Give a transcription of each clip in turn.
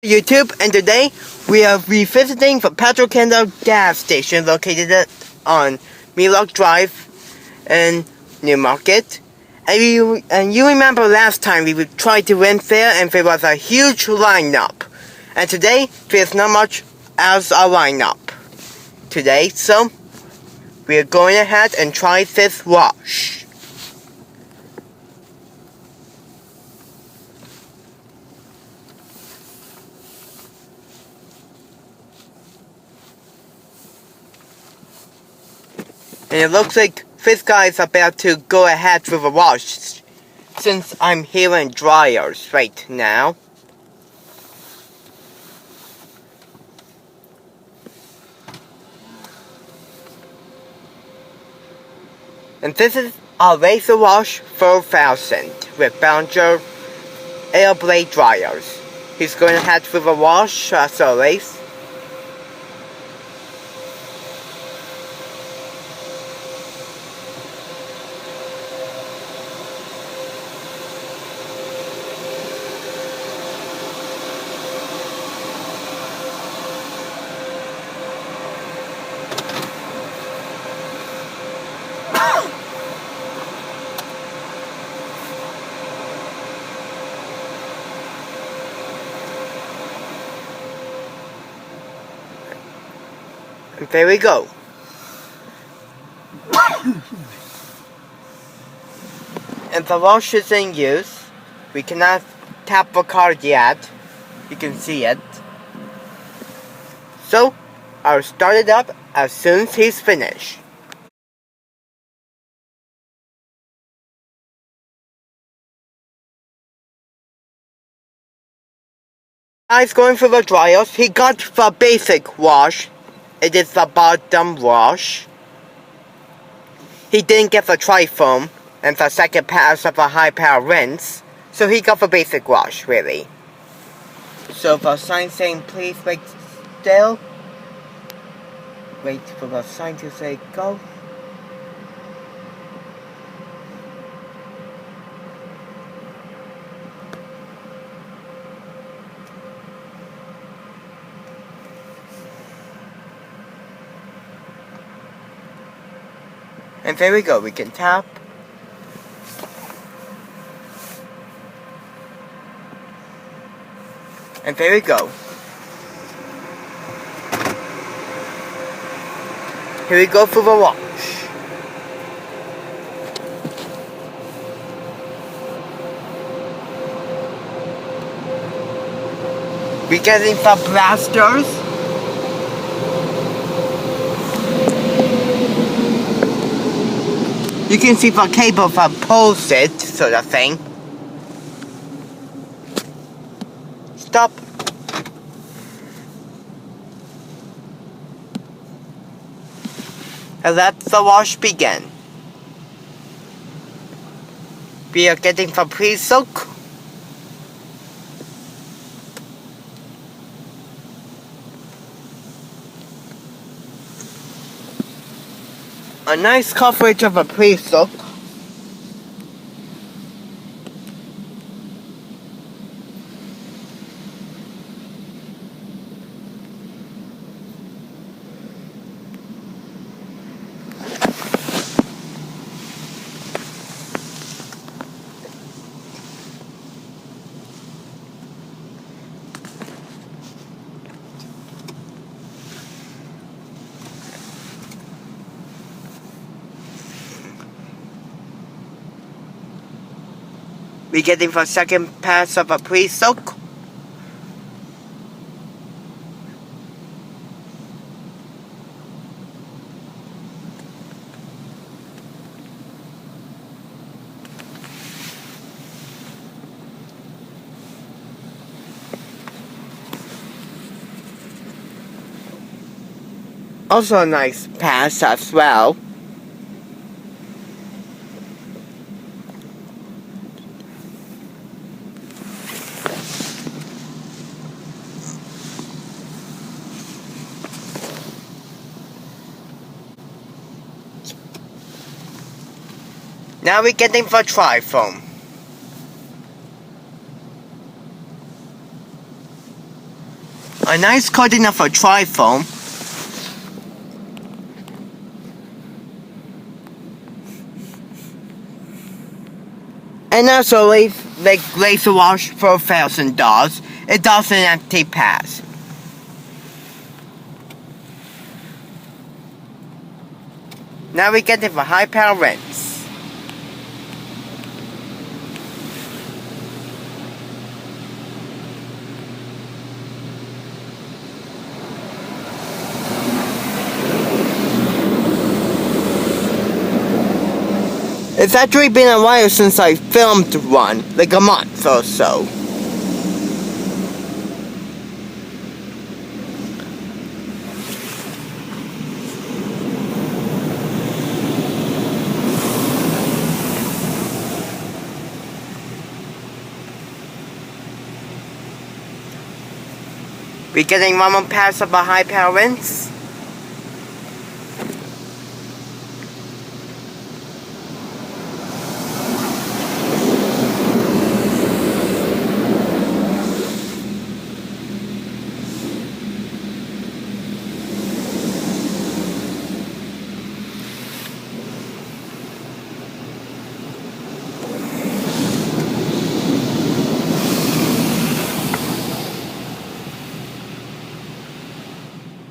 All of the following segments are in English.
YouTube, and today we are revisiting the Petro gas station located on Milok Drive in Newmarket. And you remember last time we tried to rent there and there was a huge lineup. And today there's not much as a lineup today, so we're going ahead and try this wash. And it looks like this guy is about to go ahead with a wash, since I'm hearing dryers right now. And this is a LaserWash 4000 with Bouncer air blade dryers. He's going ahead with a wash as always. And there we go. And the wash is in use. We cannot tap the card yet. You can see it. So, I'll start it up as soon as he's finished. He's going through the dryers. He got the basic wash. It is the bottom wash. He didn't get the tri-foam and the second pass of the high power rinse, so he got the basic wash, really. So the sign saying please wait still. Wait for the sign to say go. And there we go, we can tap. And there we go. Here we go for the wash. We're getting the blasters. You can see the cable that pulls it, sort of thing. Stop. And let the wash begin. We are getting the pre-soak. A nice coverage of a pre-soak. We're getting the second pass of a pre-soak. Also a nice pass as well. Now we're getting the tri-foam. a nice coating of a tri-foam. And as always, like LaserWash for $1,000, it does an empty pass. Now we get it for high power rinse. It's actually been a while since I filmed one, like a month or so. We're getting one more pass of a high power rinse.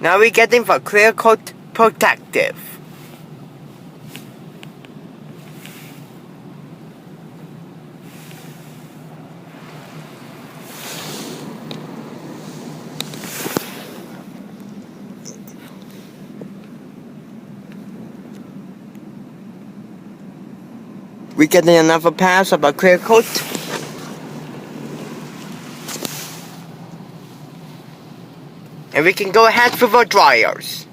Now we're getting for clear coat protective. We're getting another pass of a clear coat. And we can go ahead with our dryers.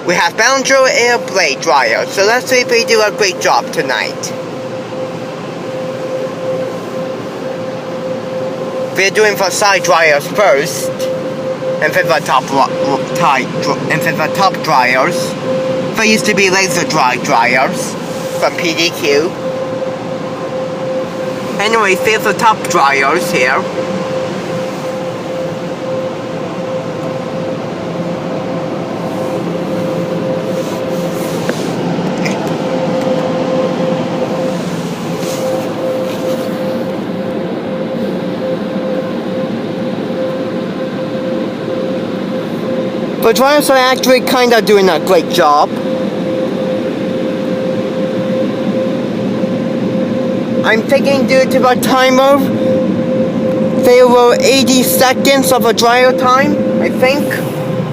We have Petro air blade dryer, so let's see if we do a great job tonight. We're doing for side dryers first, and for the top dryers. There used to be laser dryers from PDQ. Anyway, here's the top dryers here. The dryers are actually kinda doing a great job. I'm thinking due to the timer, there were 80 seconds of a dryer time, I think.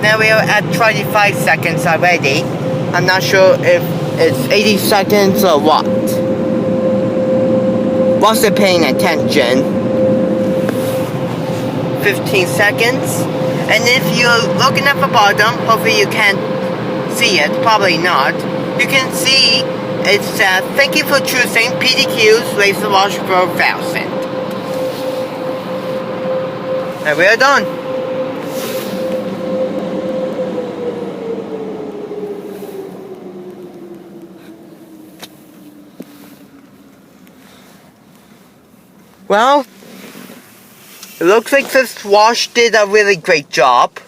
Now we are at 25 seconds already. I'm not sure if it's 80 seconds or what. Wasn't paying attention. 15 seconds. And if you're looking at the bottom, hopefully you can't see it, probably not. You can see it says, thank you for choosing PDQ's LaserWash for 1000. And we're done. Well, it looks like this wash did a really great job.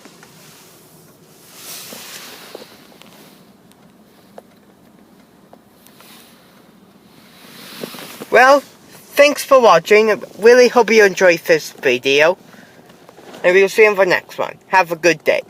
Well, thanks for watching. I really hope you enjoyed this video. And we'll see you in the next one. Have a good day.